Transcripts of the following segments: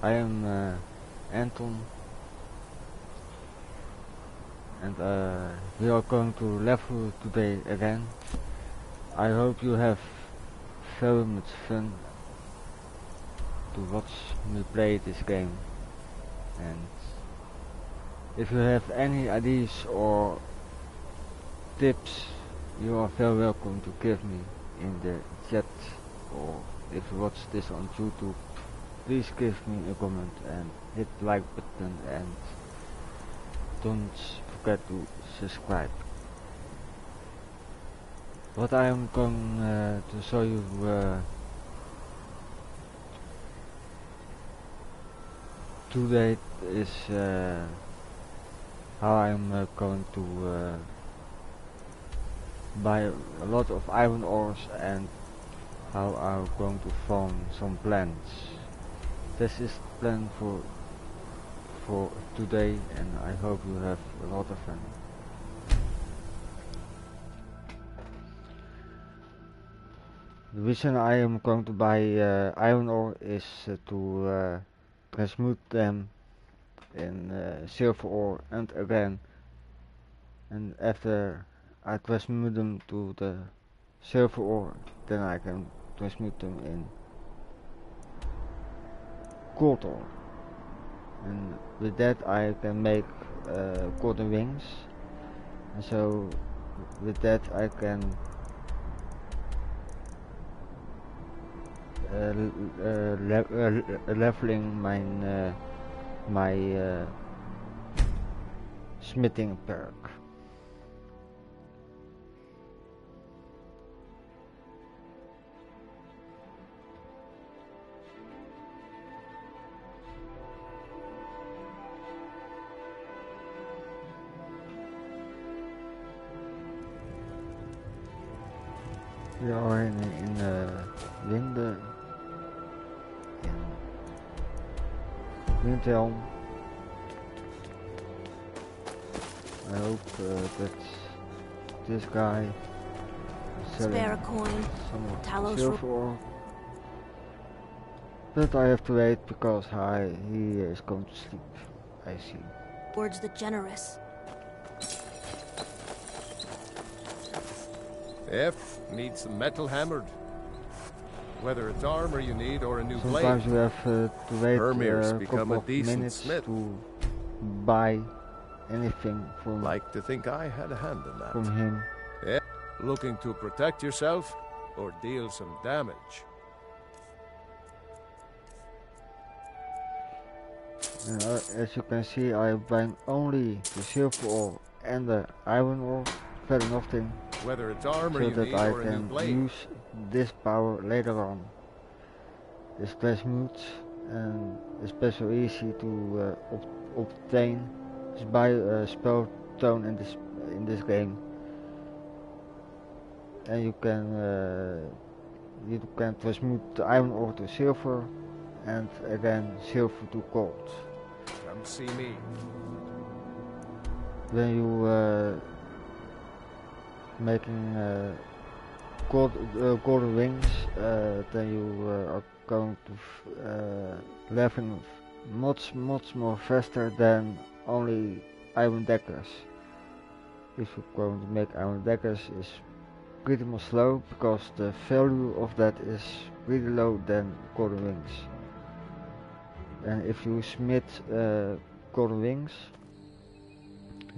I am Anton, and we are going to level today again. I hope you have very much fun to watch me play this game, and if you have any ideas or tips, you are very welcome to give me in the chat, or if you watch this on YouTube, please give me a comment and hit the like button, and don't forget to subscribe. What I am going to show you today is how I am going to buy a lot of iron ores and how I'm going to farm some plants. This is the plan for today, and I hope you have a lot of fun. The reason I am going to buy iron ore is to transmute them in silver ore and again, and after I transmute them to the silver ore, then I can transmute them in gold ore, and with that I can make golden wings, and so with that I can leveling my smithing perk. We are in Windhelm. I hope that this guy is selling Spare a coin. some silver ore. But I have to wait because he is going to sleep, I see. Towards the generous. F needs some metal hammered. Whether it's armor you need or a new blade. Sometimes you have to wait a couple of minutes smith. to buy anything from Like to think I had a hand in that. from him. Yeah. Looking to protect yourself or deal some damage. As you can see, I am buying only the silver ore and the iron ore, very nothing, Whether it's armor so you that need I or a new can blade. use this power later on. It's transmute and especially easy to obtain. Just buy a spell tone in this game, and you can transmute the iron ore to silver, and again silver to gold. Come see me. When you making golden wings, then you are going to level much more faster than only iron daggers. If you're going to make iron daggers is pretty much slow because the value of that is really low than golden wings. And if you smith golden wings,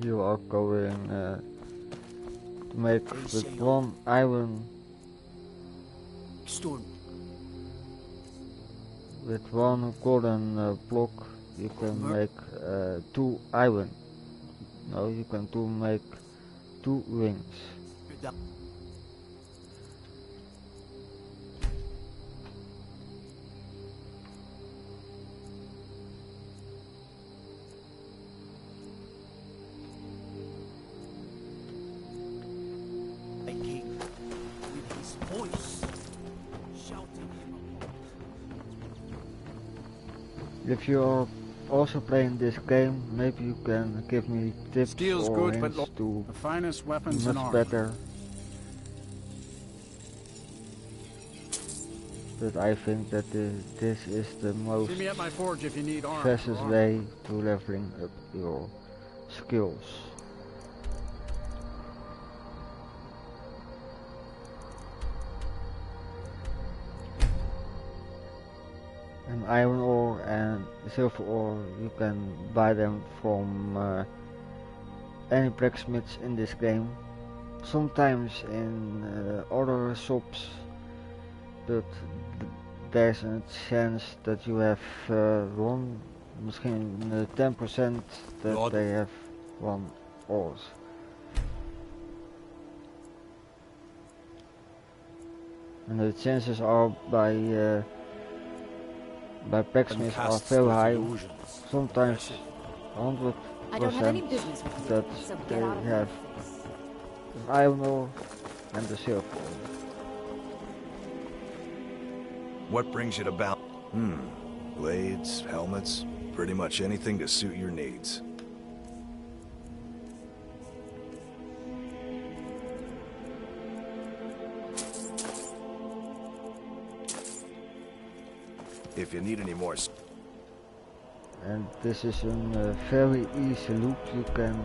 you are going to make with one iron, with one golden block, you can make 2 iron. No, you can make 2 wings. If you are also playing this game, maybe you can give me tips or hints to the finest weapons and much armor. better. but I think that this is the most See me at my forge if you need arms. fastest way to leveling up your skills. And iron ore and silver ore, you can buy them from any blacksmiths in this game. Sometimes in other shops, but there's a chance that you have one, misschien 10% that they have one ores. And the chances are by blacksmiths are very high, sometimes 100% I don't have any business with you, that so they get out of my have face. the iron ore and the silver ore. What brings you to blades, helmets, pretty much anything to suit your needs. If you need any more... And this is a very easy loop you can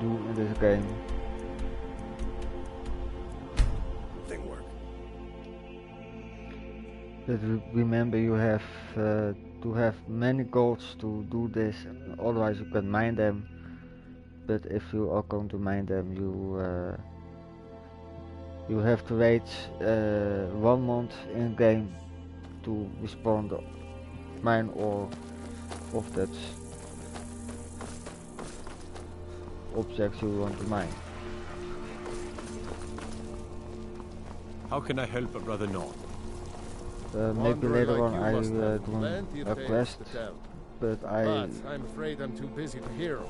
do in this game. thing work. But remember, you have to have many golds to do this, otherwise you can mine them. But if you are going to mine them, you have to wait 1 month in game to respawn the mine ore of that objects you want to mine. How can I help a brother North? Maybe later on I must have do plenty of a tales quest, to tell. but But I'm afraid I'm too busy to hear 'em.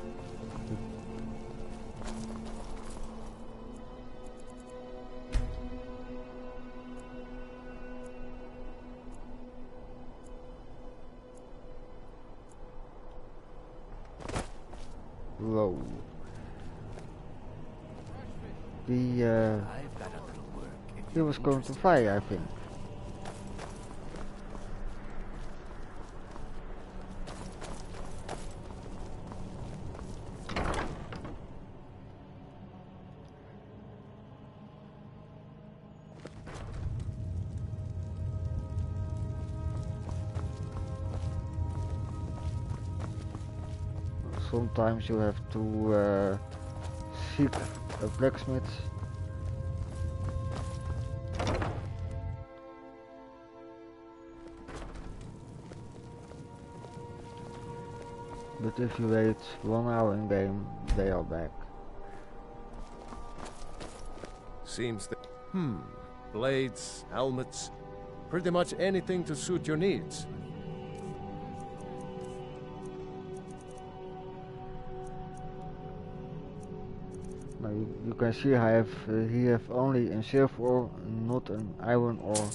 Whoa. He was going to fly, I think. Sometimes you have to seek a blacksmith. But if you wait 1 hour in game, they are back. Seems that... Blades, helmets, pretty much anything to suit your needs. Now you can see I have here only a silver ore, not an iron ore.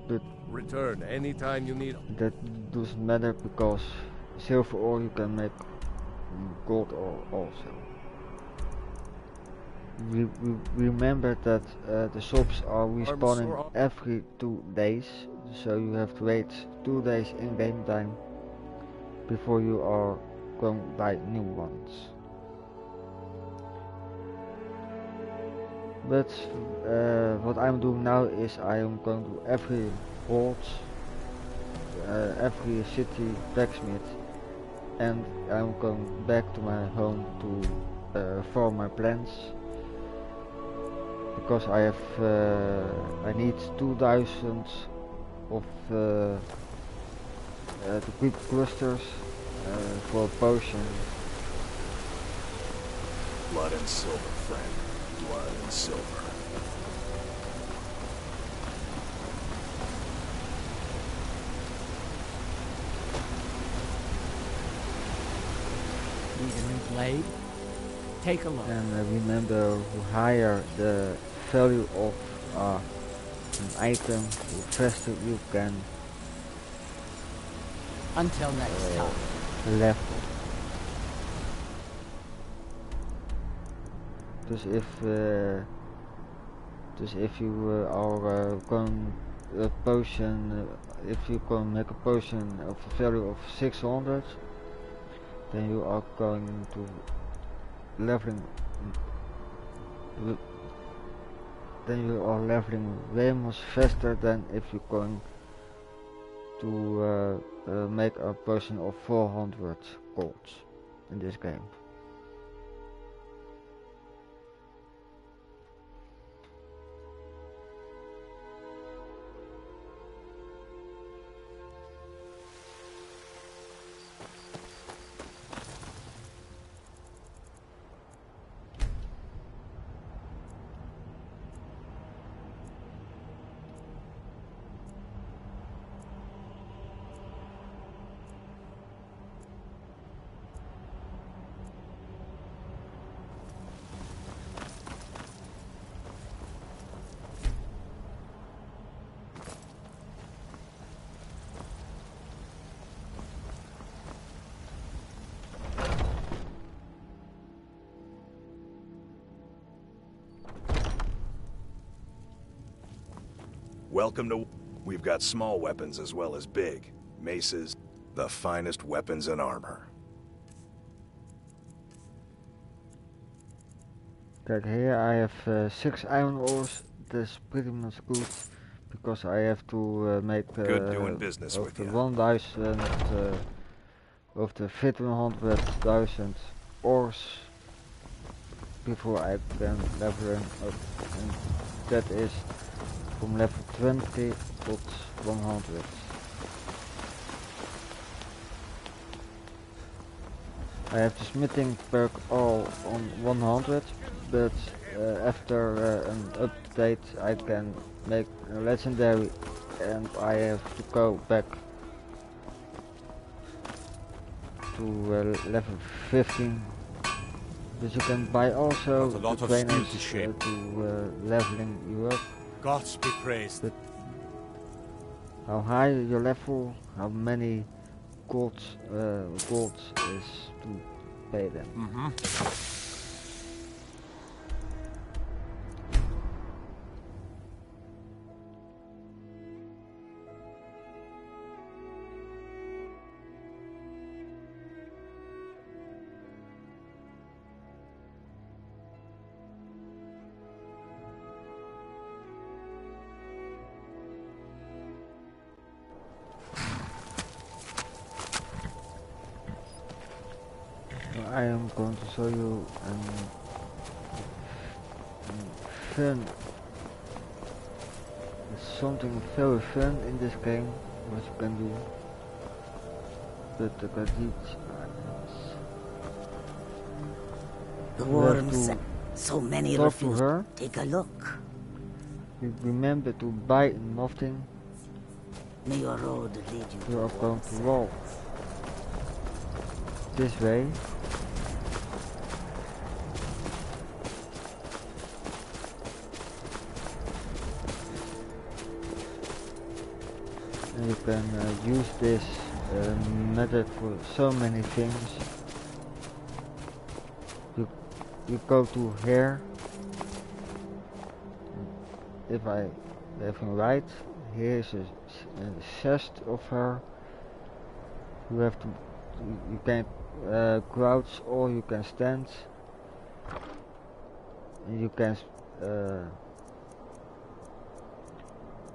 But Return anytime you need. that doesn't matter because silver ore you can make gold ore also. We remember that the shops are respawning every 2 days, so you have to wait 2 days in game time before you are going to buy new ones. But what I'm doing now is I am going to every port, every city blacksmith, and I'm going back to my home to farm my plants, because I have I need 2000 of the quick clusters for a potion. Blood and silver, friend. Blood and silver. Need a new blade? Take a look. And remember, the higher the value of an item, the faster you can Until next time. level. Dus if Dus if you are going a potion, if you can make a potion of a value of 600, then you are going to leveling. Then you are leveling way much faster than if you're going to make a potion of 400 golds in this game. Welcome to... We've got small weapons as well as big. Maces, the finest weapons and armor. Kijk, here I have 6 iron ores. That's pretty much good, because I have to make Good doing business of with the you. 1000 of the 1500,000 ores before I can level them up, and that is from level 20 tot 100. I have the smithing perk all on 100, but after an update I can make a legendary, and I have to go back to level 15. But you can buy also Got a lot the of skill trainers to shape. to leveling you up. Gods be praised. But how high your level, how many golds is to pay them. I am going to show you fun. It's something very fun in this game, what you can do. But the Gadit, The you have worms. to So many talk to refuse. her. Take a look. Remember to buy nothing. May your road lead you You are to going to walk this way. And you can use this method for so many things. You go to here. If I left and right, here is a chest of her. You have to, you can crouch or you can stand. And you can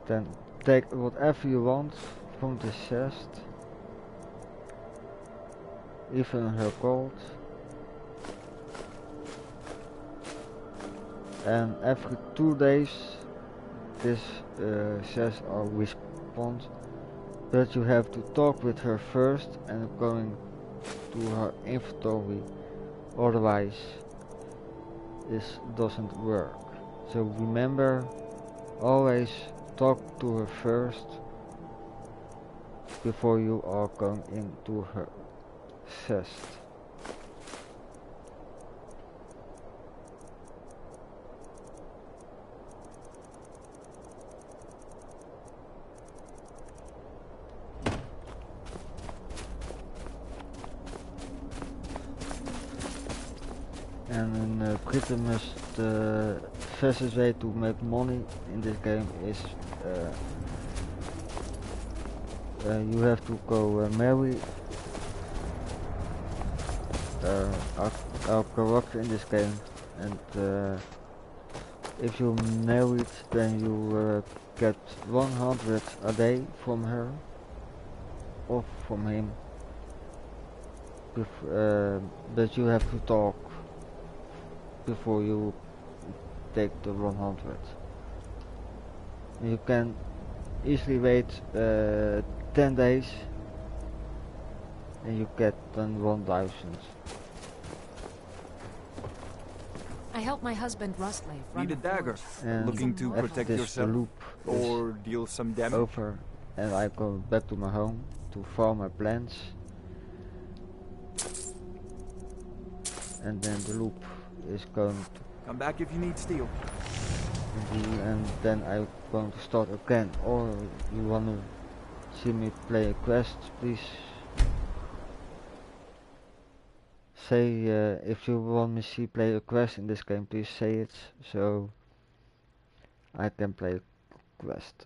then take whatever you want from the chest, even her gold. And every 2 days this chest are respawned, but you have to talk with her first and going to her inventory, otherwise this doesn't work. So remember, always talk to her first before you are going into her chest. En pretty much the fastest way to make money in this game is you have to go marry our character in this game, and if you married, then you get 100 a day from her or from him. But you have to talk before you take the 100. You can easily wait 10 days and you get then 1000. I helped my husband Rustley run Need a the dagger? forge. And Looking to after protect this, yourself the loop or deal some is damage? over, and I go back to my home to farm my plants, and then the loop is going to Come back if you need steel. and then I'm going to start again. Or you wanna see me play a quest, please say if you want me to see play a quest in this game, please say it so I can play a quest.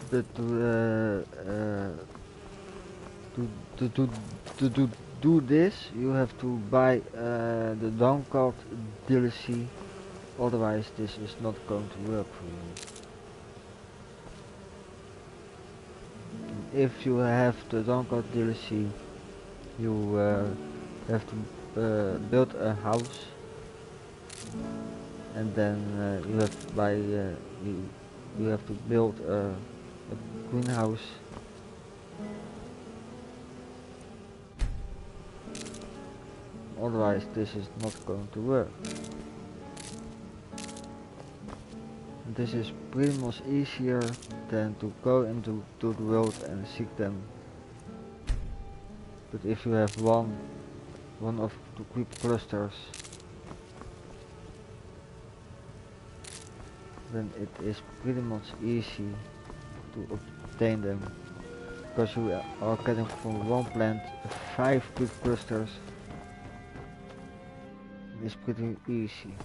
But to do this, you have to buy the download DLC. Otherwise, this is not going to work for you. If you have the download DLC, you have to build a house, and then you have to buy you have to build a greenhouse. Otherwise, this is not going to work. This is pretty much easier than to go into the world and seek them. But if you have one of the creep clusters, then it is pretty much easy to obtain them, because you are getting from one plant 5 creep clusters. It is pretty easy.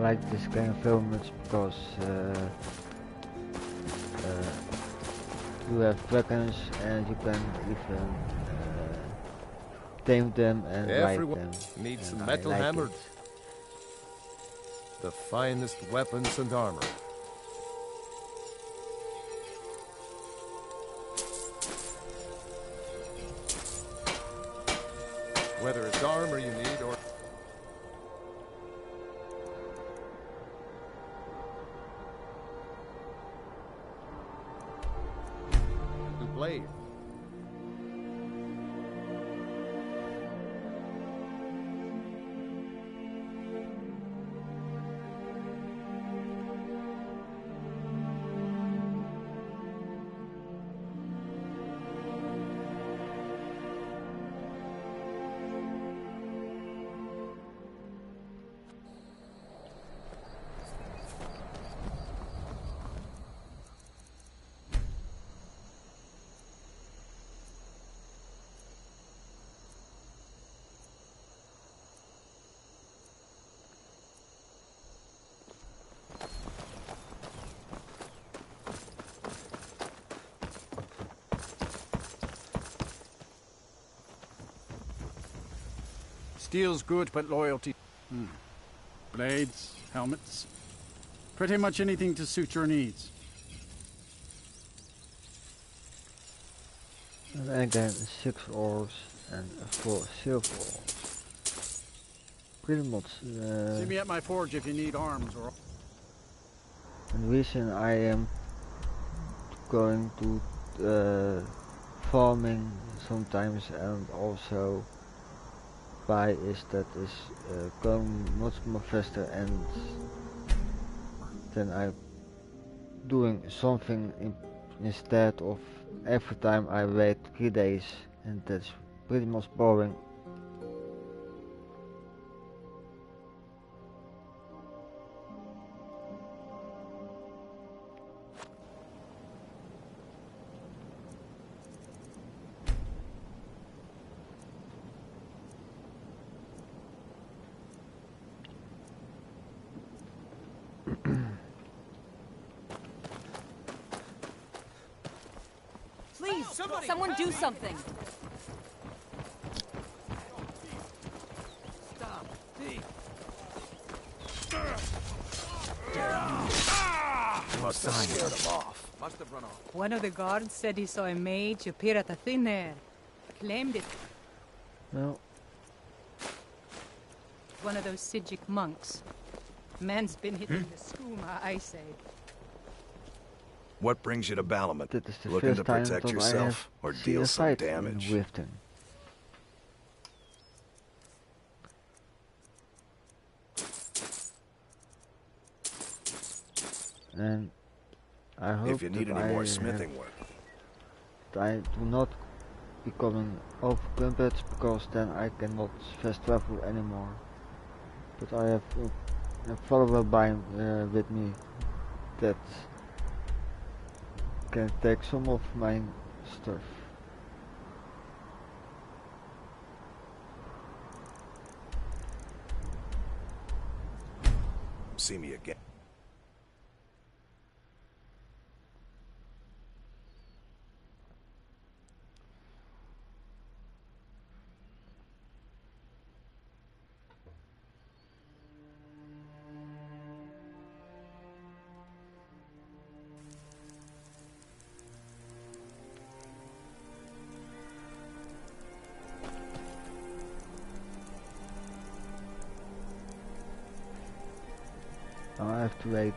like this game very much because you have dragons and you can even tame them and ride Everyone them. needs And I metal like hammered. it. The finest weapons and armor. Whether it's armor you need or... to blade. Steel's good, but loyalty... Blades, helmets... Pretty much anything to suit your needs. And again 6 ores and 4 silver ores. Pretty much See me at my forge if you need arms or... the reason I am going to farming sometimes and also buy is that is going much more faster, and then I'm doing something instead of every time I wait 3 days, and that's pretty much boring. Please, someone do something. Must have scared him off. Must have run off. One of the guards said he saw a mage appear at the thin air. Claimed it. Well, One of those Sijic monks. Man's been hitting the skooma, I say. What brings you to Balamut? that is the Looking first to time protect that I yourself have or seen deal a some fight damage? with them. And I hope If you need that any more I smithing work, I do not becoming overcombat, because then I cannot fast travel anymore. But I have a follower with me that can take some of my stuff. see me again. Now I have to wait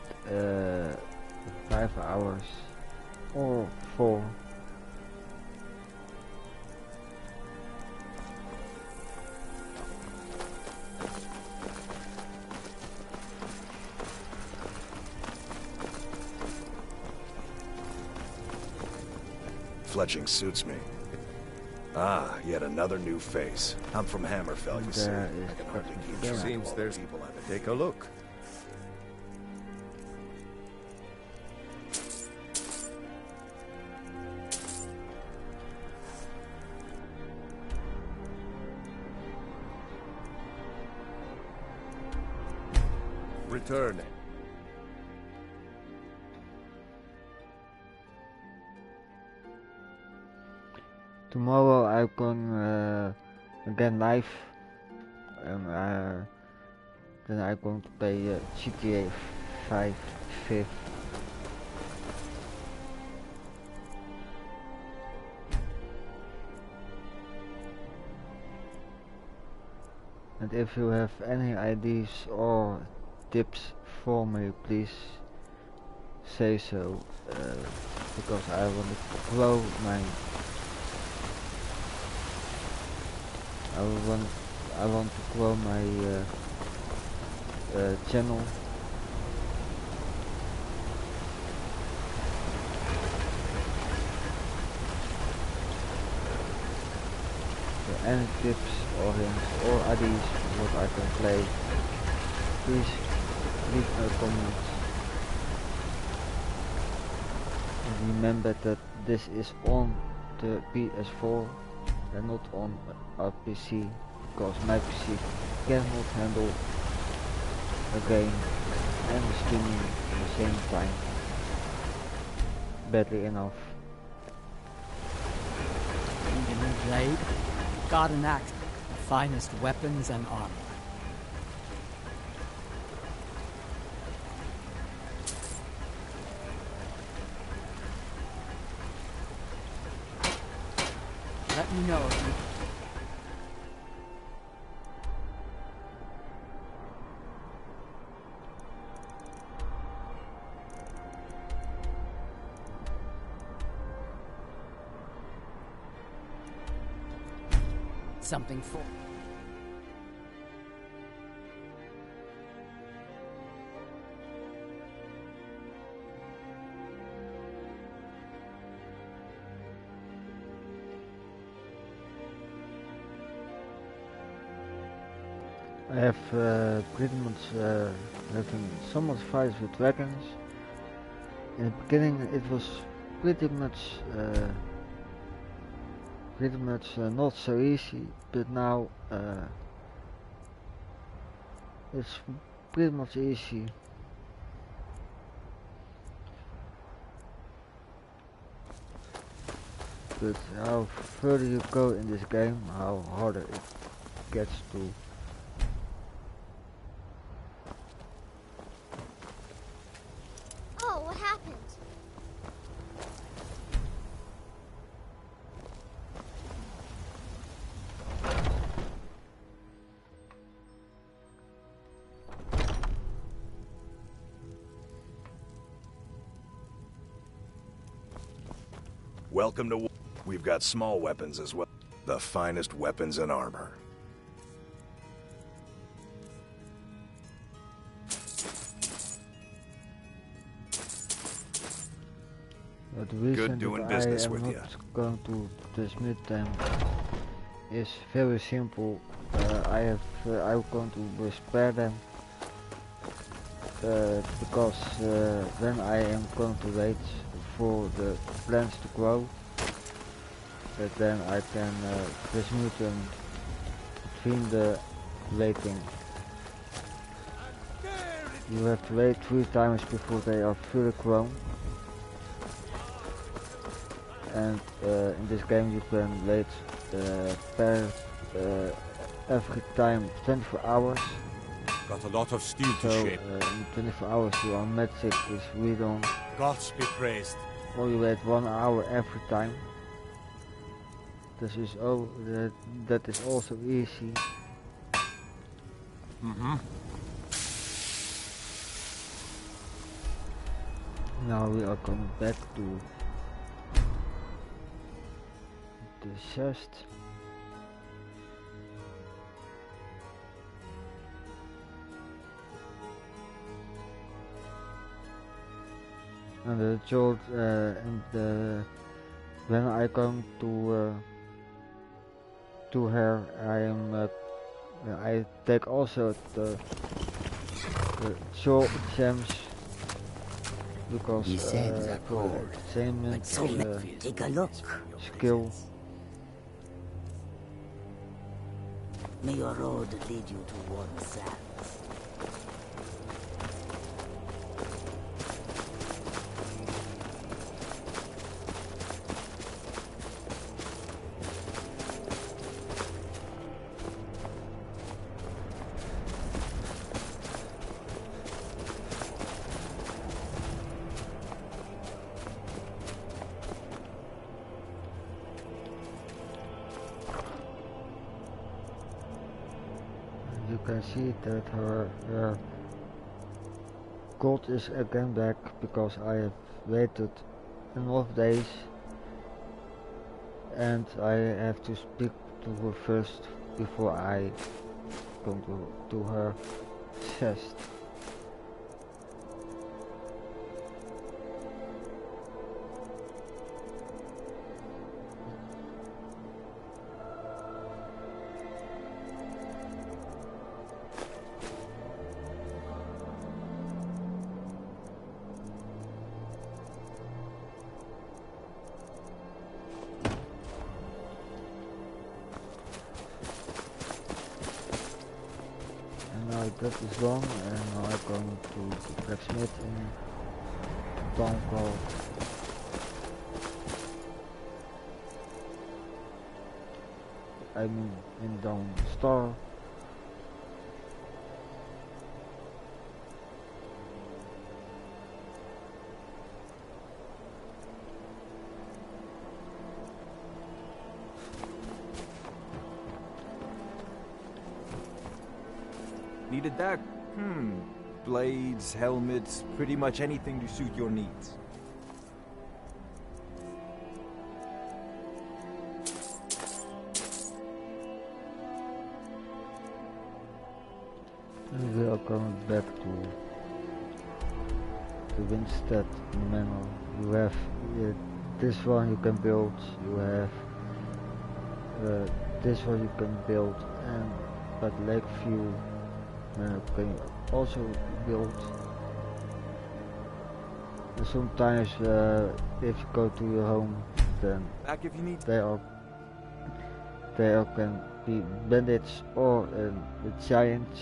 5 hours or 4. Fletching suits me. Ah, yet another new face. I'm from Hammerfell, you see. There is I can hardly keep there. track of Seems all the there's... people I've been Take a look. return. Tomorrow I'm going again live, and then I'm going to play GTA 5 5th. And if you have any ideas or tips for me, please say so, because I want to grow my I want to grow my channel. So any tips or hints or ideas what I can play, please leave a comment. And remember that this is on the PS4 and not on our PC, because my PC cannot handle a game and streaming at the same time badly enough. Need a new blade? Got an axe. The finest weapons and armor. Let me know if you... Something for... I have pretty much having so much fights with dragons. In the beginning it was pretty much not so easy, but now it's pretty much easy. But how further you go in this game, how harder it gets to. Oh, what happened? Welcome to... We've got small weapons as well. The finest weapons and armor. But the reason Good doing that business I am with not you. going to transmit them is very simple. I'm going to spare them because when I am going to wait for the plants to grow, then I can transmute them between the waiting. You have to wait 3 times before they are fully grown. And in this game you can wait per every time 24 hours. Got a lot of steel to So shape. in 24 hours your magic is redone. Gods be praised. Or you wait 1 hour every time. This is that is also easy. Now we are coming back to the chest. And the child when I come to her, I take also the short gems because These sands are for cold, entertainment take a look. skill. May your road lead you to warm sands. can see that her gold is again back because I have waited enough days and I have to speak to her first before I go to her chest. That is done, and now I'm going to the blacksmith in town called in down store. Needed that? Blades, helmets, pretty much anything to suit your needs. And we are coming back to the Winstead Manor. You have this one you can build, you have this one you can build, and but Lakeview can you also build. And sometimes if you go to your home, then Back if you need. there can be bandits or the giants.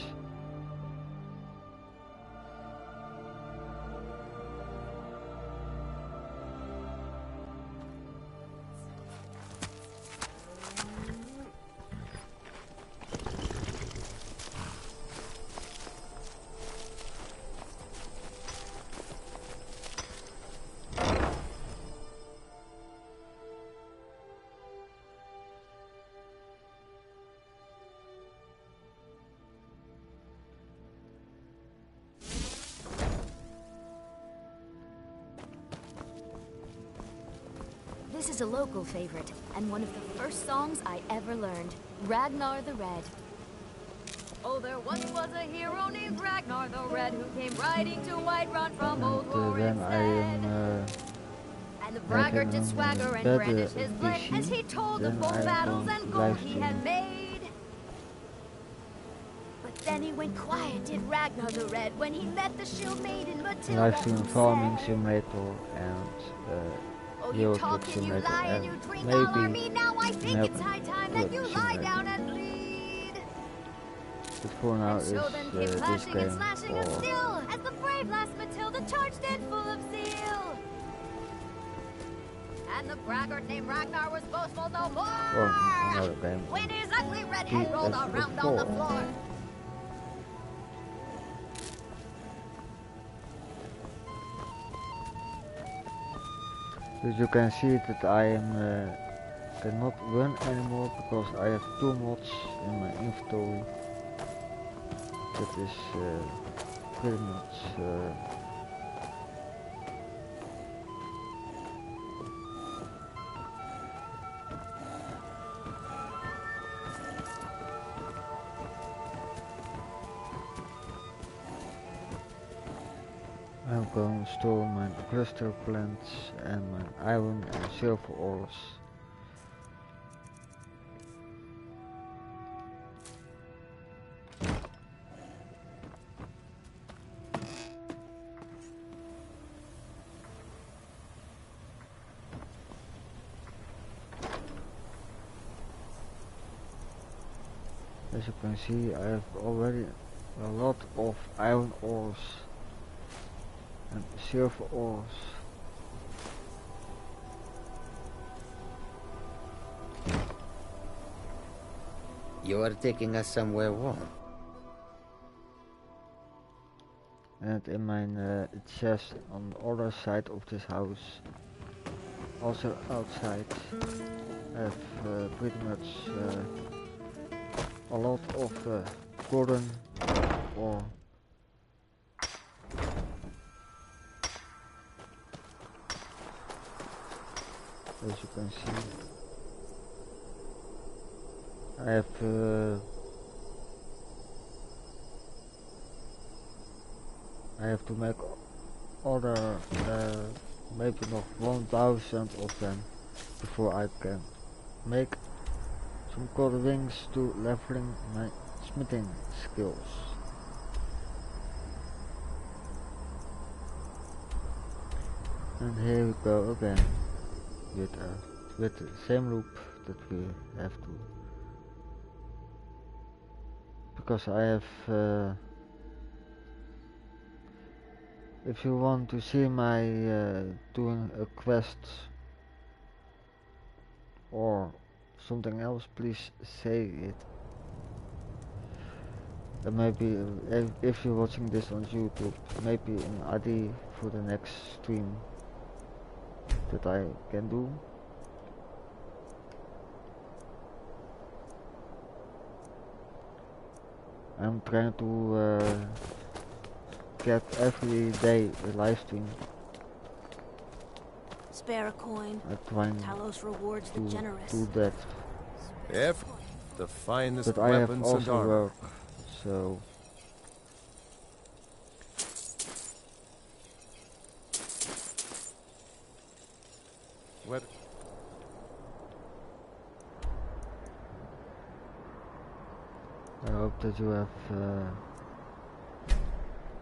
This is a local favorite, and one of the first songs I ever learned, Ragnar the Red. Oh, there once was a hero named Ragnar the Red who came riding to Whiterun from old Then I am and the braggart did swagger and brandish his blade as he told of bold battles and gold he had made. But then he went quiet, did Ragnar the Red, when he met the shield maiden Matilda. live stream who farming said, simulator and "Oh, you Euro talk Truck and you simulator lie and and you drink all maybe army. Now I think Map it's high time that you Truck lie simulator. down and bleed." But for now And is so then came this clashing game and slashing of for steel as the brave lass Matilda charged in full of zeal. And the braggart named Ragnar was boastful no more another game. when his ugly red head rolled around on the floor. But you can see that I am cannot run anymore because I have too much in my inventory. That is pretty much I'm going to store my crystal plants and my iron and silver ores. As you can see, I have already a lot of iron ores and silver ores. You are taking us somewhere warm. And in my chest on the other side of this house, also outside, I have pretty much a lot of cotton or as you can see I have to make other maybe nog 1000 of them before I can make some gold wings to leveling my smithing skills. And here we go again with the same loop that we have to, because I have if you want to see my doing a quest or something else, please say it. And maybe if you're watching this on YouTube, maybe an idea for the next stream that I can do. I'm trying to get every day a live stream. Spare a coin. I'm trying Talos rewards the generous. do that. The finest but I have weapons and also armor. work, so What? I hope that you have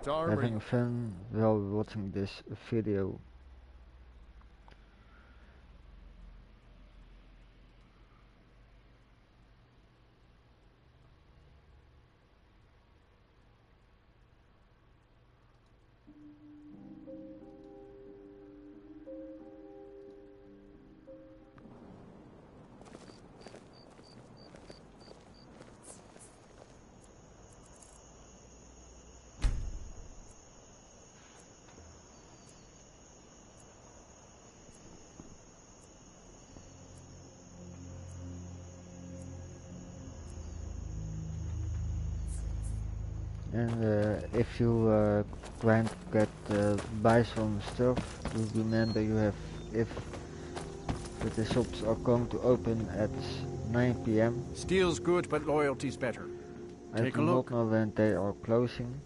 having fun while watching this video. And if you trying to get buy some stuff, you remember you have if the shops are going to open at 9 p.m. Steel's good, but loyalty's better. I Take a do look. not know when they are closing.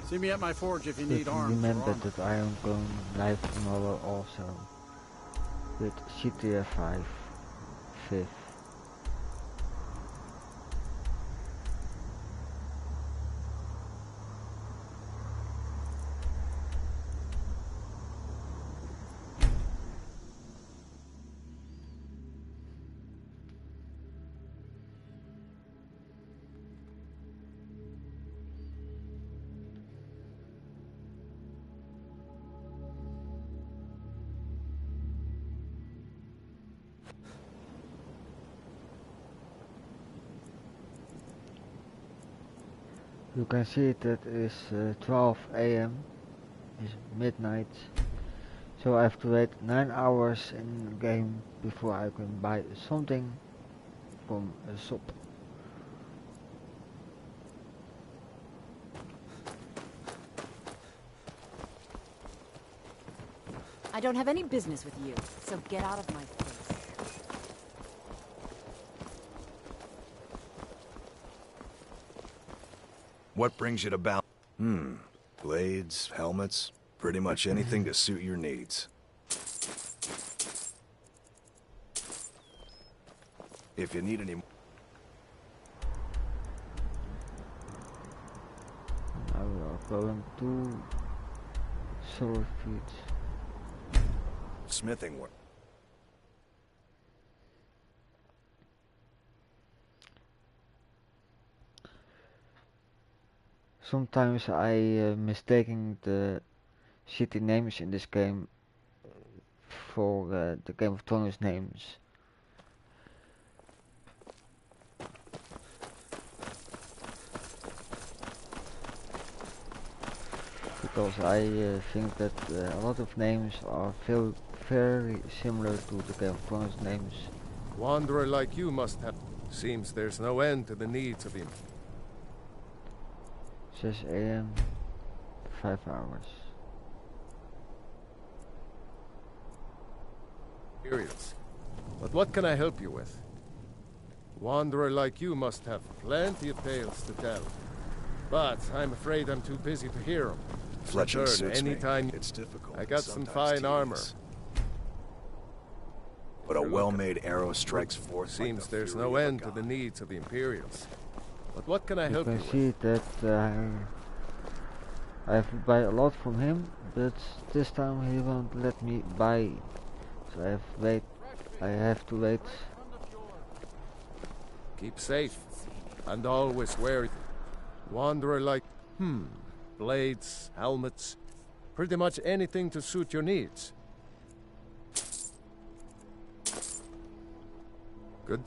See me at my forge if you need But arms or remember armor. that I am going live tomorrow also with GTA 5 5th. You can see that is 12 a.m. is midnight, so I have to wait 9 hours in the game before I can buy something from a shop. I don't have any business with you, so get out of my face. What brings you to Bal? Blades, helmets, pretty much anything to suit your needs. If you need any... Now we are going to Solar Fields. Smithing work. Sometimes I mistaking the city names in this game for the Game of Thrones names. because I think that a lot of names are very similar to the Game of Thrones names. Wanderer like you must have. Seems there's no end to the needs of him. 6 AM, 5 hours. Imperials. But what can I help you with? Wanderer like you must have plenty of tales to tell. But I'm afraid I'm too busy to hear them. Fletching suits anytime. me. It's difficult. I got some fine armor. But a well-made arrow strikes forth. Seems like there's no end to the needs of the Imperials. But what can I help you with? You can see that I have to buy a lot from him, but this time he won't let me buy. So I have to wait. Keep safe, and always wear it. Wanderer like, blades, helmets, pretty much anything to suit your needs. Good.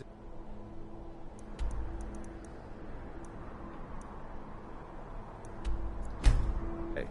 Hey.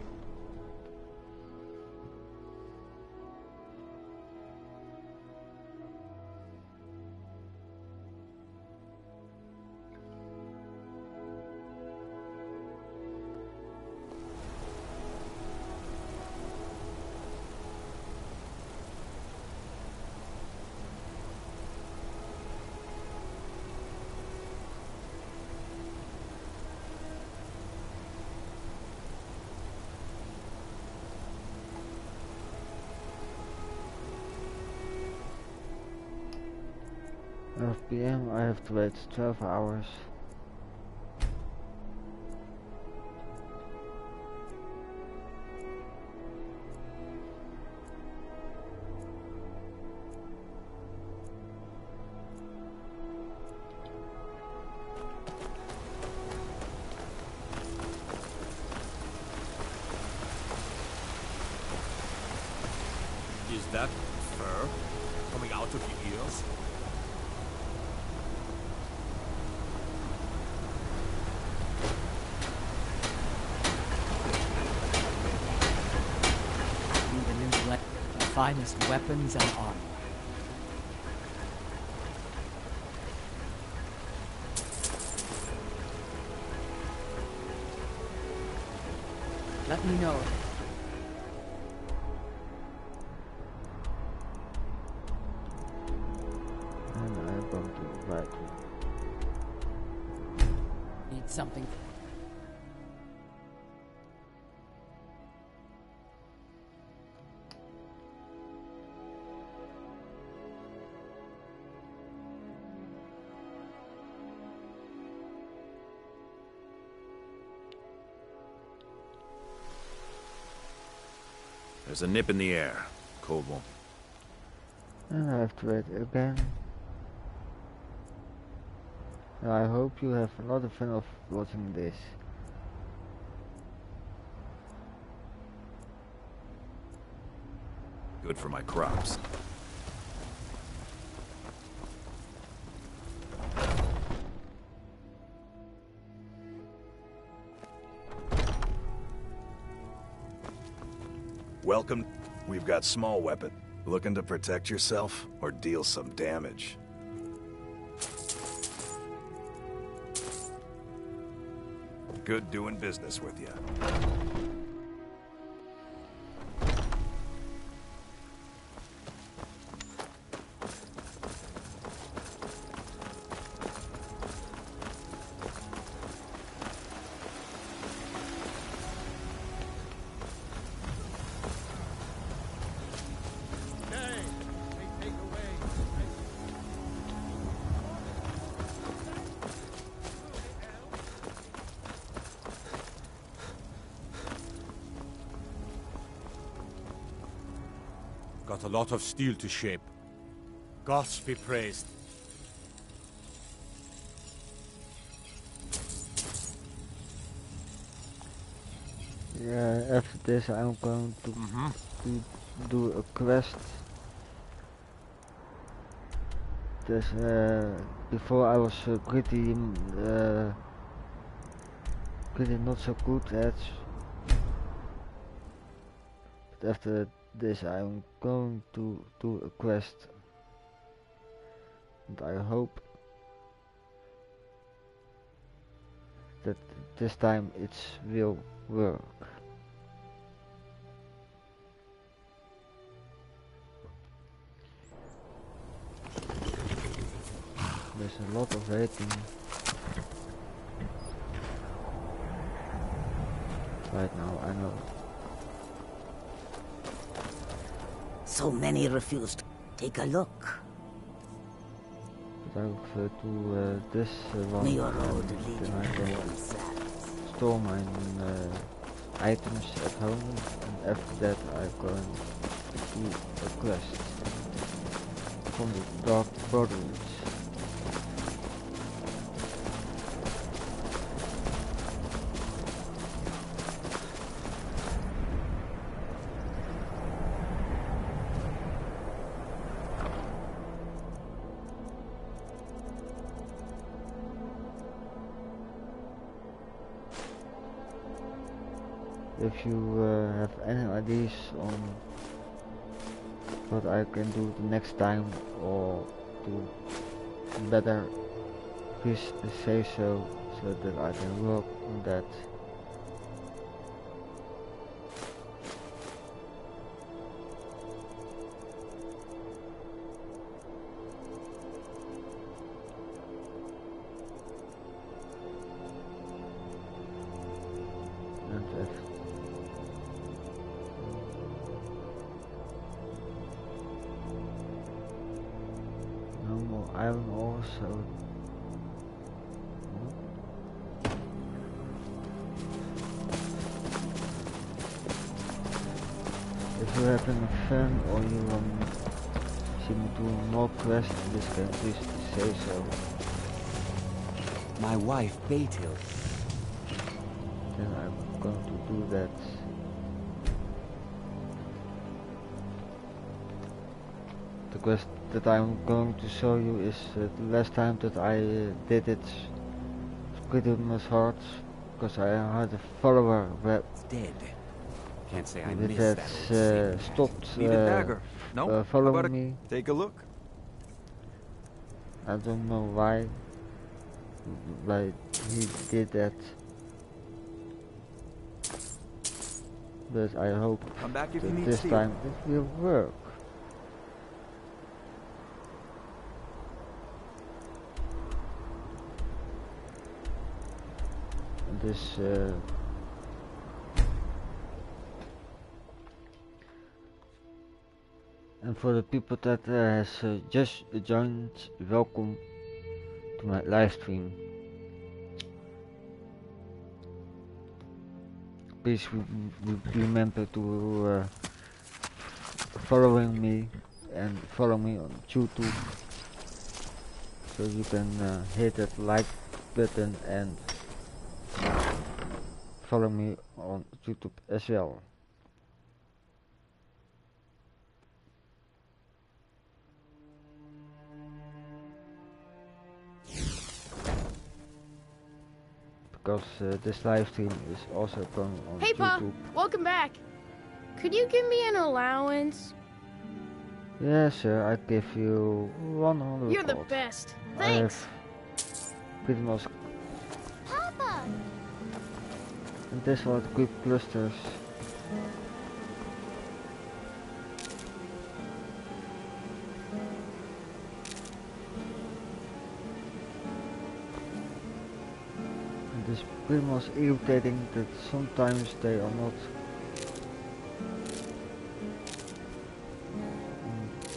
PM, I have to wait 12 hours. Is that fur coming out of your ears? Finest weapons and armor. Let me know. And I'm going to write. Need something. There's a nip in the air. Cold won't. And I have to wait again. Now I hope you have a lot of fun of watching this. Good for my crops. Welcome. We've got small weapon. Looking to protect yourself or deal some damage? Good doing business with you. Got a lot of steel to shape. Gods be praised. Yeah, after this I'm going to do a quest. This before I was pretty not so good at. after this I'm going to do a quest, and I hope that this time it will work. There's a lot of waiting right now, I know. So many refused to take a look. But I prefer to this one, May your road and lead then I you can to store my items at home, and after that I'm going to do a quest from the Dark Brotherhood. If you have any ideas on what I can do the next time or do better, please say so that I can work on that. And if no more iron ore, so if you have a fan or you want to see me do more quests in this game, please say so. My wife, Betil. Then I'm going to do that. The quest that I'm going to show you is the last time that I did it. It's pretty much hard because I had a follower that dead. Can't say I with miss that that. stopped Need a dagger? No? How about following me. Take a look. I don't know why he did that, but I hope Come back if you that need this steel. time it will work. And this and for the people that has just joined, welcome to my live stream. Please remember to following me and follow me on YouTube, so you can hit that like button and follow me on YouTube as well. Because this live stream is also going on Hey, Pa! YouTube. Welcome back. Could you give me an allowance? Yes, sir, I give you 100 You're the gold. best. I Thanks. have pretty much. Papa! And this was good clusters. And it's pretty much irritating that sometimes they are not.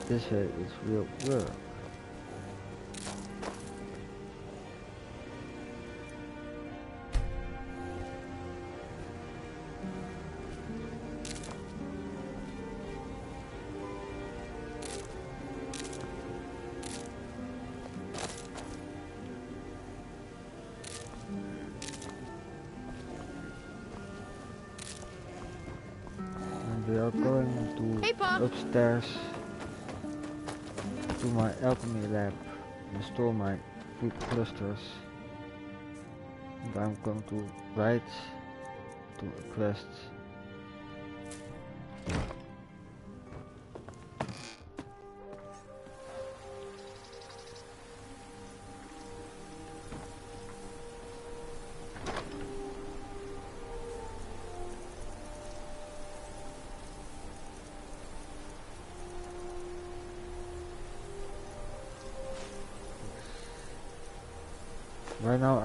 This way it will work. And we are going to Hey, Pa. upstairs to my alchemy lab and store my food clusters. And I'm going to write to a quest.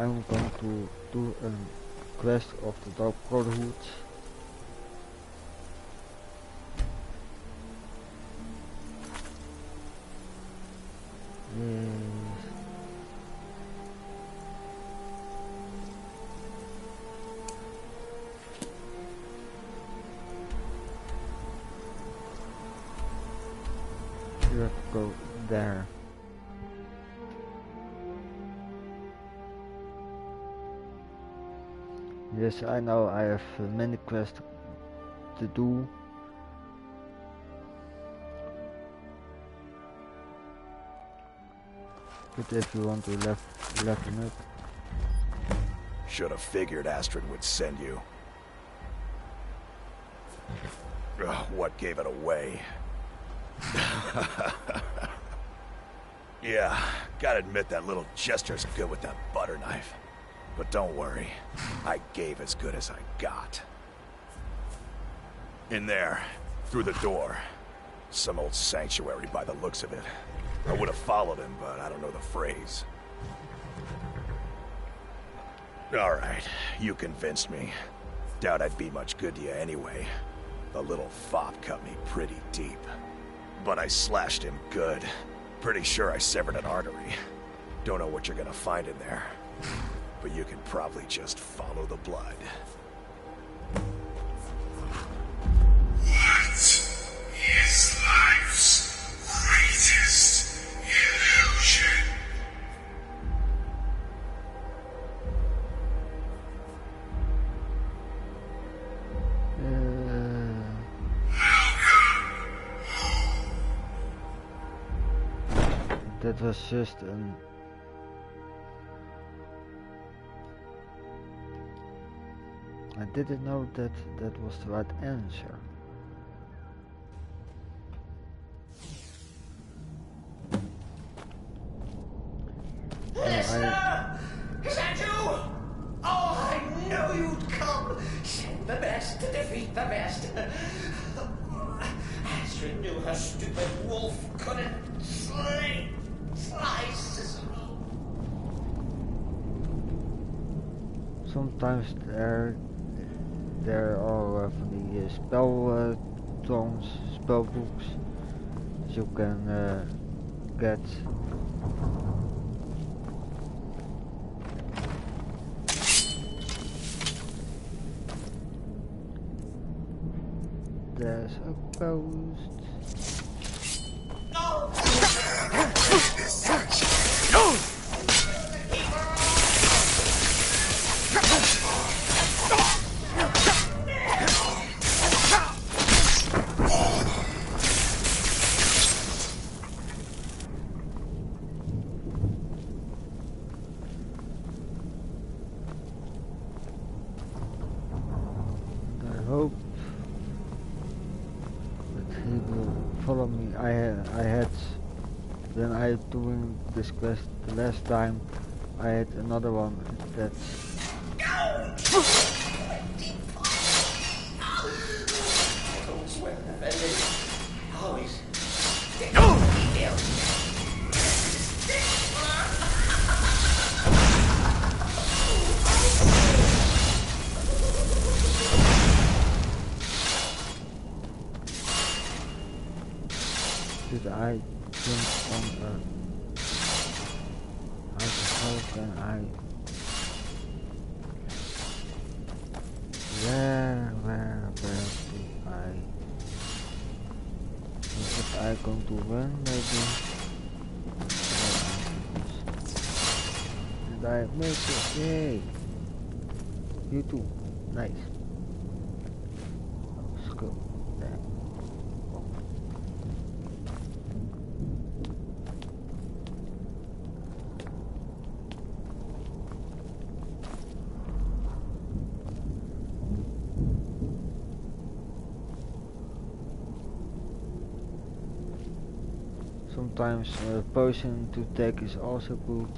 I'm going to do a quest of the Dark Brotherhood. You have to go there. Yes, I know I have many quests to do. But if you want to level up. Should have figured Astrid would send you. Ugh, what gave it away? Yeah, gotta admit that little gesture's good with that butter knife. But don't worry, I gave as good as I got. In there, through the door. Some old sanctuary by the looks of it. I would have followed him, but I don't know the phrase. Alright, you convinced me. Doubt I'd be much good to you anyway. The little fop cut me pretty deep. But I slashed him good. Pretty sure I severed an artery. Don't know what you're gonna find in there. But you can probably just follow the blood. What is life's greatest illusion? That was just an... I didn't know that that was the right answer. Listener! Is that you? Oh, I knew you'd come. Send the best to defeat the best. Astrid knew her stupid wolf couldn't slice Sicily. Sometimes there are from the spell tomes, spell books that you can get. There's a ghost. I hope that he will follow me. I had when I doing this quest the last time, I had another one that did I jump on how can I where do I is I going to run maybe? Did I make it? Yay! You too. Nice. Let's go there. Sometimes a potion to take is also good.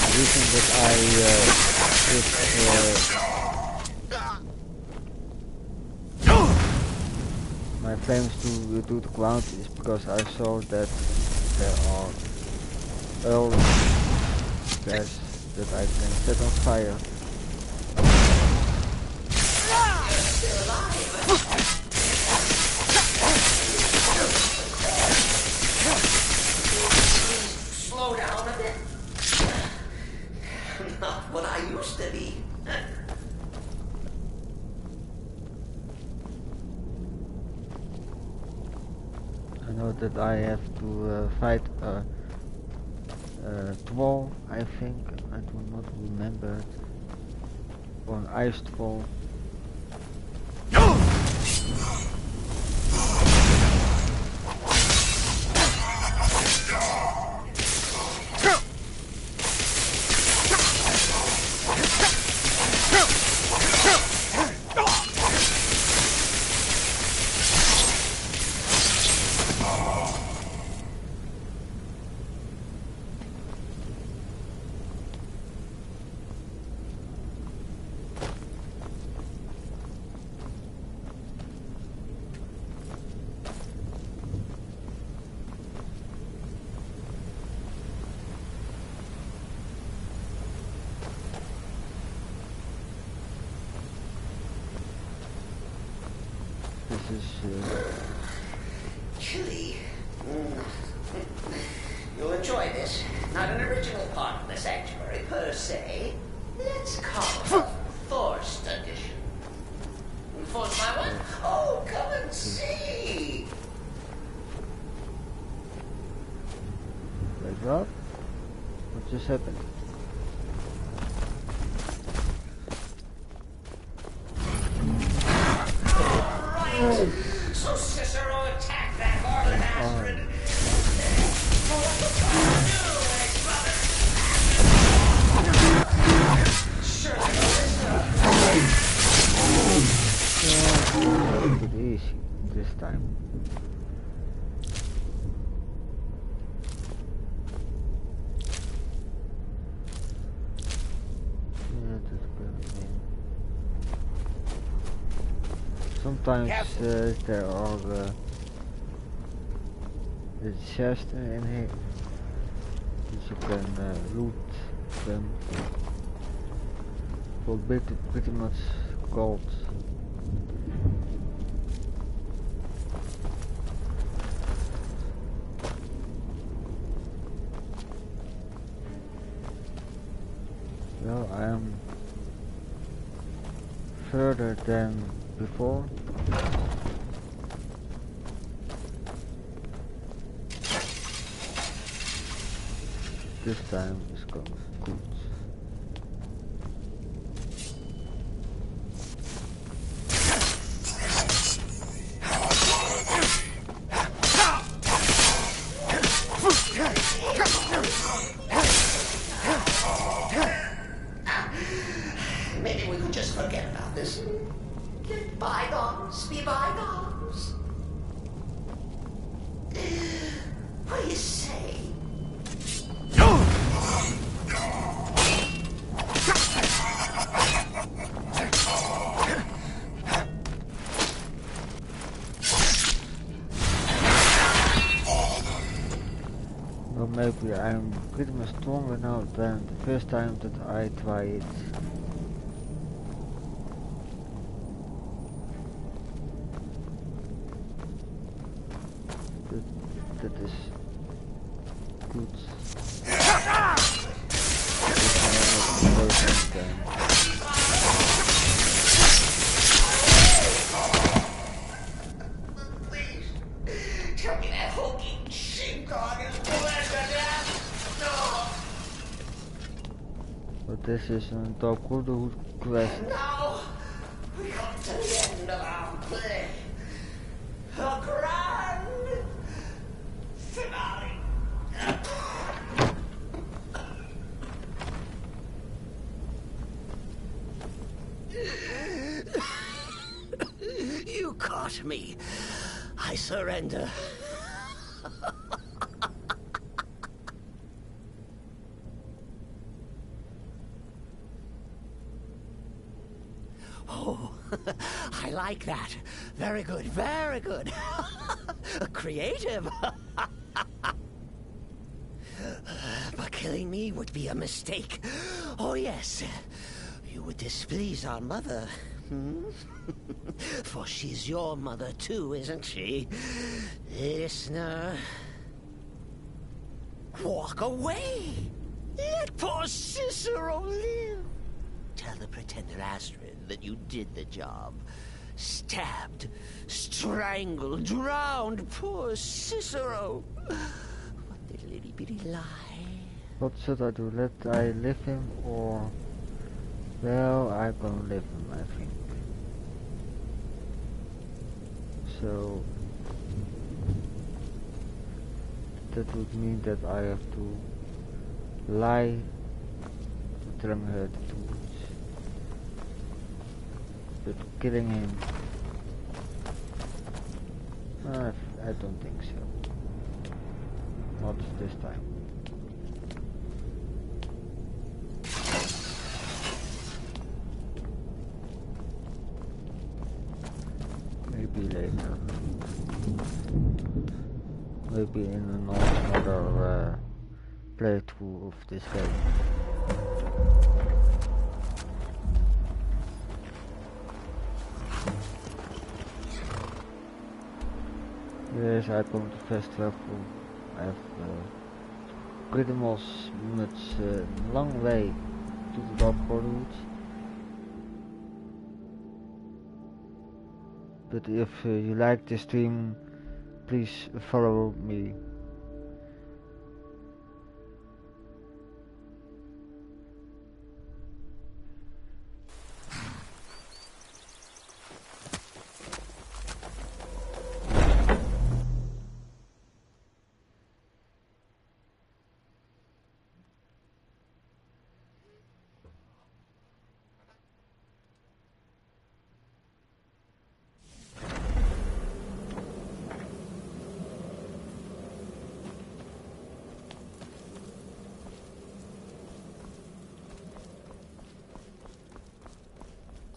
The reason that I flames to the ground is because I saw that there are oil gas that I can set on fire. Slow down a bit. Not what I used to be. I know that I have to fight a troll, I think. I do not remember it. Or an ice troll. This is Chilly. You'll enjoy this. Not an original part of the sanctuary per se. Let's call it a forced addition. Forced by what? Oh, come and see. wait, what? What just happened? Right. So Cicero attacked that Marlin Astrid. Make it easy this time. Yeah, that's good. Sometimes there are the chests in here, that you can loot them for pretty much gold. Well, I am further than before. This time is going good. Maybe we could just forget about this. Let bygones be bygones. What do you say? Well, maybe I'm pretty much stronger now than the first time that I tried it. That is good. Tell me that hulking sheepdog is blessed to death. No. But this is a Dalkurdo quest. Now we come to the end of our play. A grand finale. You caught me. I surrender. Oh, I like that. Very good, very good. Creative. But killing me would be a mistake. Oh, yes. You would displease our mother. For she's your mother too, isn't she? Listener. Walk away. Let poor Cicero live. Tell the pretender Astrid that you did the job. Stabbed, strangled, drowned poor Cicero. What little itty bitty lie. What should I do? Let I leave him or... Well, I'm gonna leave him, I think. So... that would mean that I have to lie telling her the truth. But killing him... I don't think so. Not this time. Maybe later. Maybe in another playthrough of this game. Yes, I'm going to fast travel. I have pretty much long way to the Dark route. But if you like this stream, please follow me.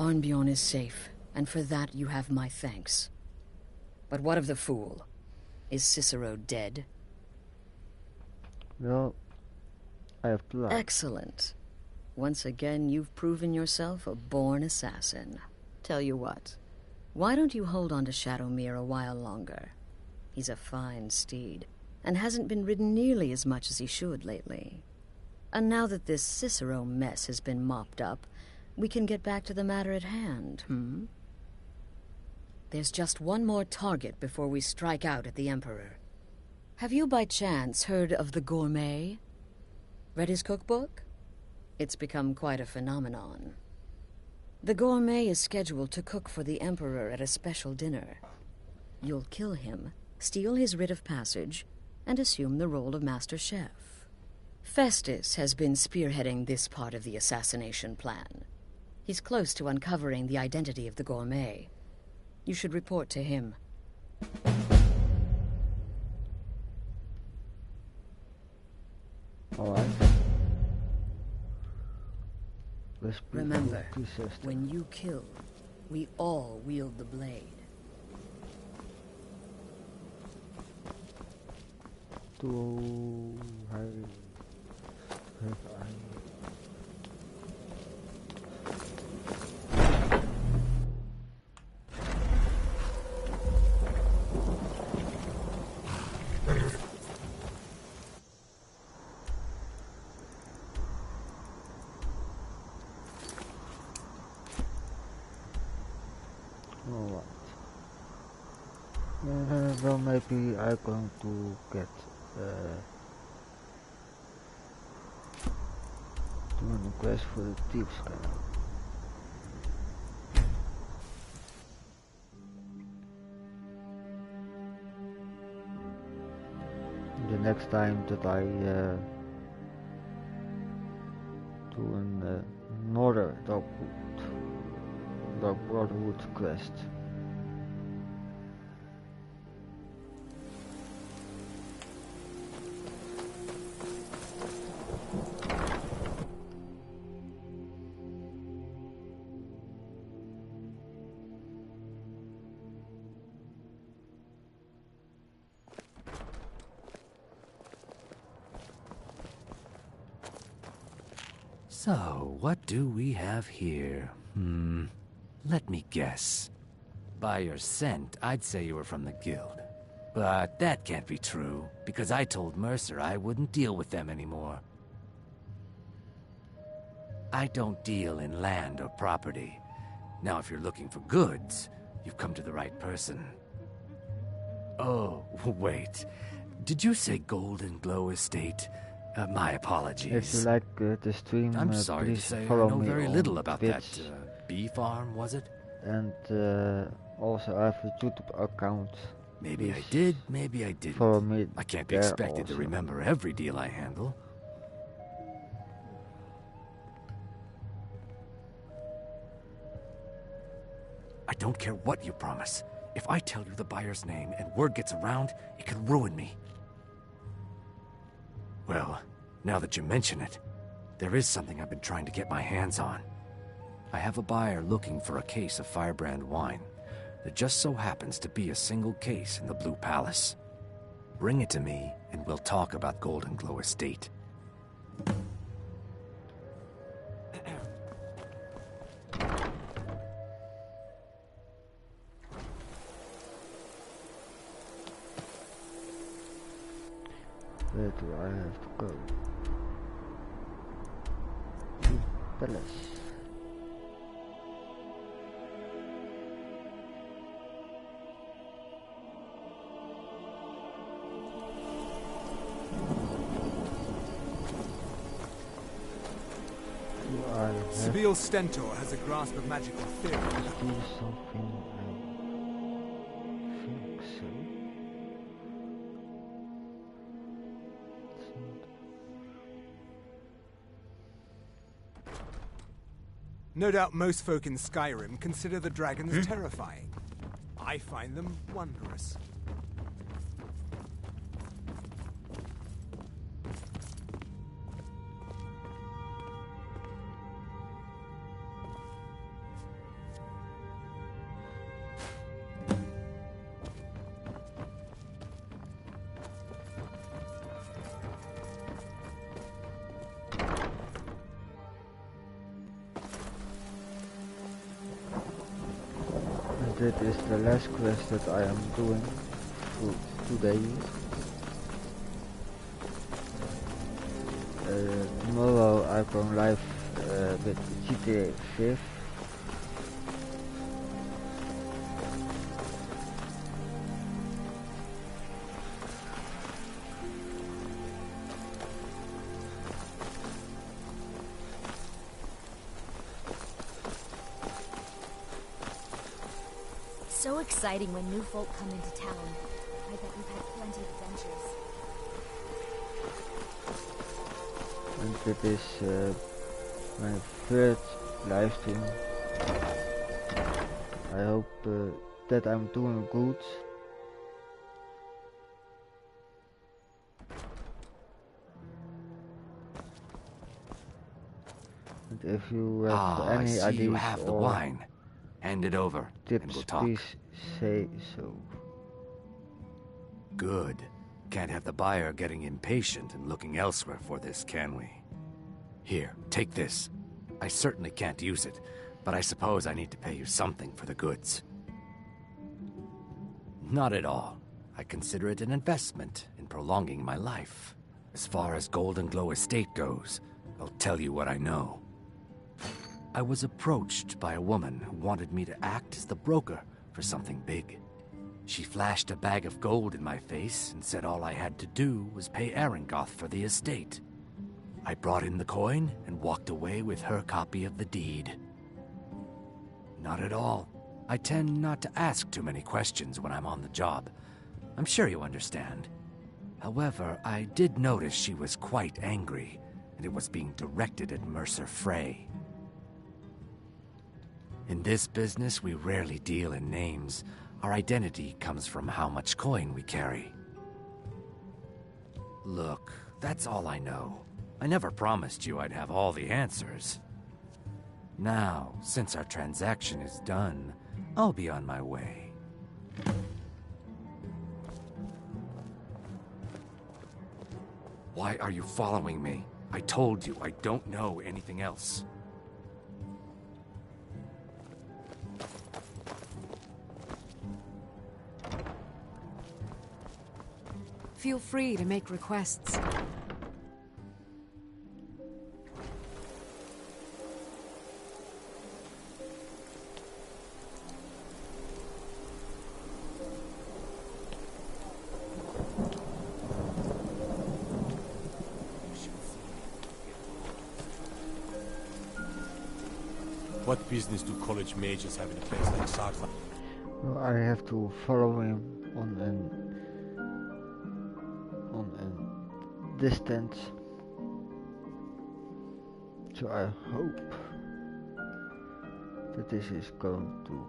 Arnbjorn is safe, and for that you have my thanks. But what of the fool? Is Cicero dead? Well, I have to lie. Excellent. Once again, you've proven yourself a born assassin. Tell you what, why don't you hold on to Shadowmere a while longer? He's a fine steed, and hasn't been ridden nearly as much as he should lately. And now that this Cicero mess has been mopped up, we can get back to the matter at hand, There's just one more target before we strike out at the Emperor. Have you by chance heard of the Gourmet? Read his cookbook? It's become quite a phenomenon. The Gourmet is scheduled to cook for the Emperor at a special dinner. You'll kill him, steal his writ of passage, and assume the role of Master Chef. Festus has been spearheading this part of the assassination plan. He's close to uncovering the identity of the Gourmet. You should report to him. Alright. Remember, when you kill, we all wield the blade. Well, maybe I'm going to get do a request for the Thieves Canal. The next time that I do another Dark Brotherhood quest. So, what do we have here? Let me guess. By your scent, I'd say you were from the guild. But that can't be true, because I told Mercer I wouldn't deal with them anymore. I don't deal in land or property. Now, if you're looking for goods, you've come to the right person. Oh, wait. Did you say Golden Glow Estate? My apologies. If you like the stream, I'm sorry to please say I follow know me very on little about Twitch. that bee farm, was it? And also I have a YouTube account. Maybe I Please did, maybe I didn't. follow me I can't be there expected to also. remember every deal I handle. I don't care what you promise. If I tell you the buyer's name and word gets around, it could ruin me. Well, now that you mention it, there is something I've been trying to get my hands on. I have a buyer looking for a case of Firebrand wine. There just so happens to be a single case in the Blue Palace. Bring it to me, and we'll talk about Golden Glow Estate. Where do I have to go? Blue Palace. Seville Stentor has a grasp of magical theory. Do something. I think so. No doubt most folk in Skyrim consider the dragons terrifying. I find them wondrous. That is the last quest that I am doing for today. Tomorrow I go live with GTA 5. So exciting when new folk come into town. I bet we've had plenty of adventures. And that is my third live stream. I hope that I'm doing good. And if you have I any see ideas you have the or wine. Hand it over, and tips, we'll talk. please say so. Good. Can't have the buyer getting impatient and looking elsewhere for this, can we? Here, take this. I certainly can't use it, but I suppose I need to pay you something for the goods. Not at all. I consider it an investment in prolonging my life. As far as Golden Glow Estate goes, I'll tell you what I know. I was approached by a woman who wanted me to act as the broker for something big. She flashed a bag of gold in my face and said all I had to do was pay Arangoth for the estate. I brought in the coin and walked away with her copy of the deed. Not at all. I tend not to ask too many questions when I'm on the job. I'm sure you understand. However, I did notice she was quite angry, and it was being directed at Mercer Frey. In this business, we rarely deal in names. Our identity comes from how much coin we carry. Look, that's all I know. I never promised you I'd have all the answers. Now, since our transaction is done, I'll be on my way. Why are you following me? I told you I don't know anything else. Feel free to make requests. What business do college majors have in a place like Sakla? Well, I have to follow him on a distance. So I hope that this is going to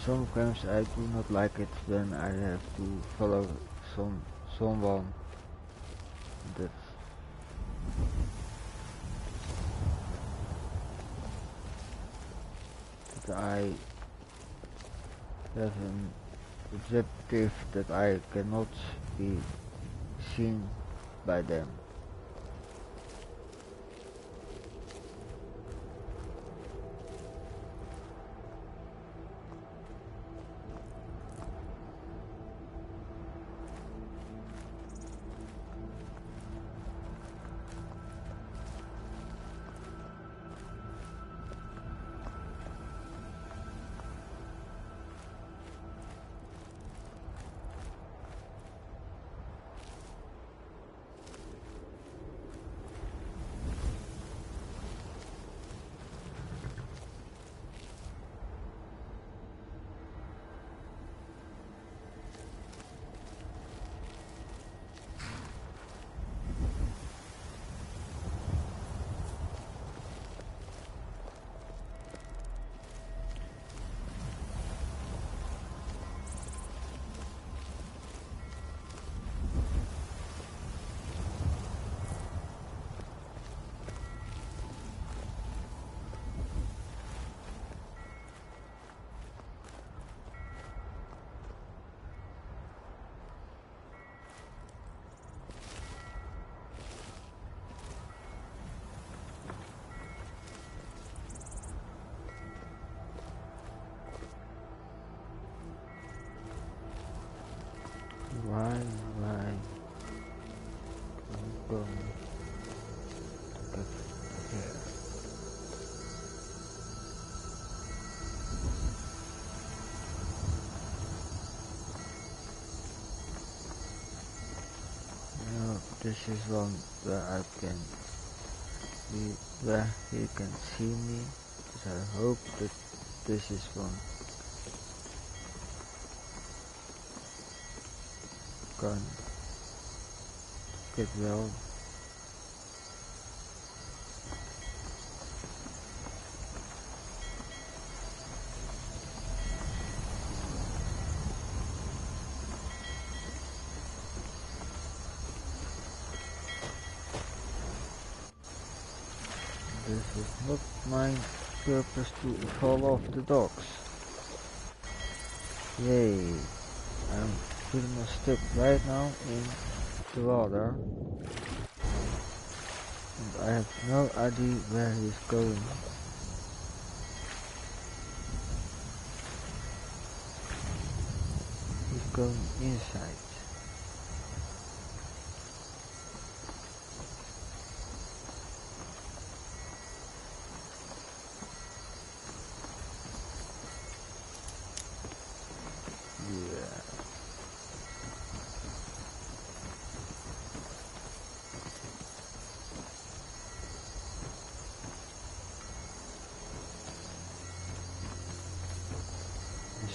sometimes I do not like it when I have to follow someone that I have an objective that I cannot be seen by them. Why go to get here? No, this is one where I can be, where he can see me. So I hope that this is one. Can get well. This is not my purpose to fall off the docks. Yay, I'm pretty much stuck right now in the water. And I have no idea where he's going. He's going inside.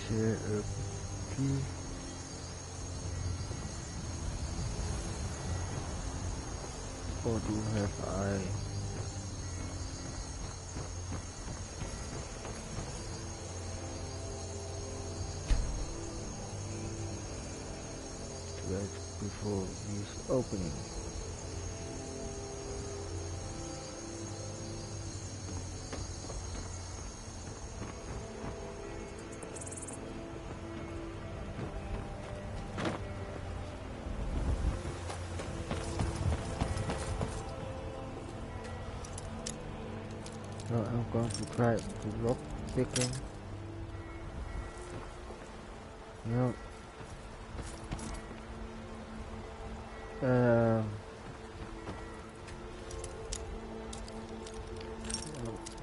Here a key. Or do have I? Wait. before use opening. So I'm going to try to lock picking. No.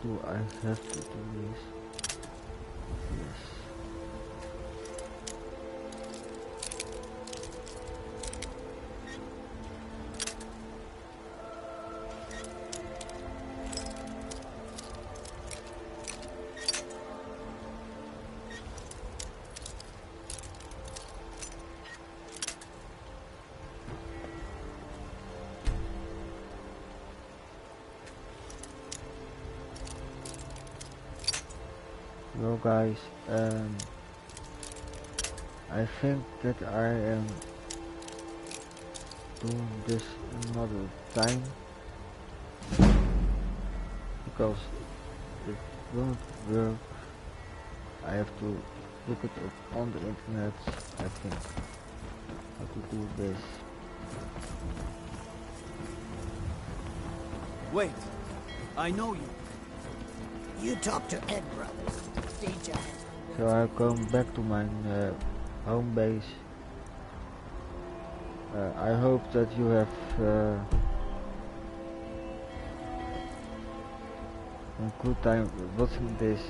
Do I have to do this? Yes. Well guys, I think that I am doing this another time because it won't work. I have to look it up on the internet, I think, how to do this. Wait, I know you. You talk to Ed Brothers. Deja. So I come back to my home base. I hope that you have a good time watching this.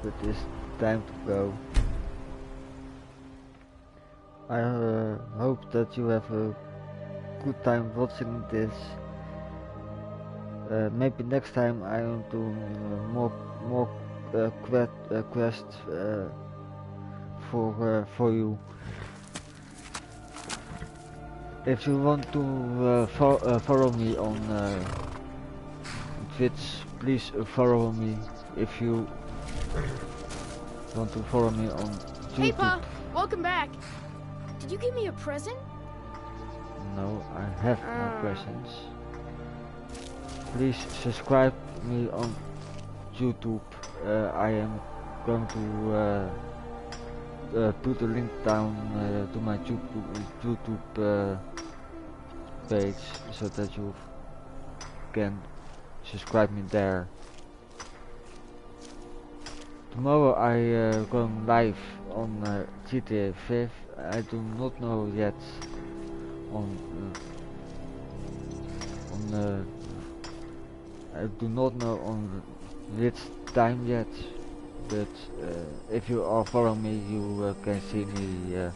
But it's time to go. I hope that you have a good time watching this. Maybe next time I will do more quests for you. If you want to follow me on Twitch, please follow me. If you want to follow me on YouTube. Hey Pa, welcome back. Did you give me a present? No, I have no presents. Please subscribe me on YouTube. I am going to put a link down to my YouTube page so that you can subscribe me there. Tomorrow I going live on GTA 5. I do not know yet I do not know on which time yet, but if you are following me, you can see me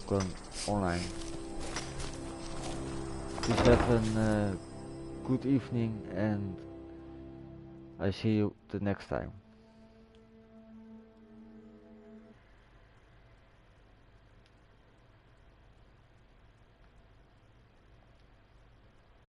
going online. Please have a good evening, and I see you the next time.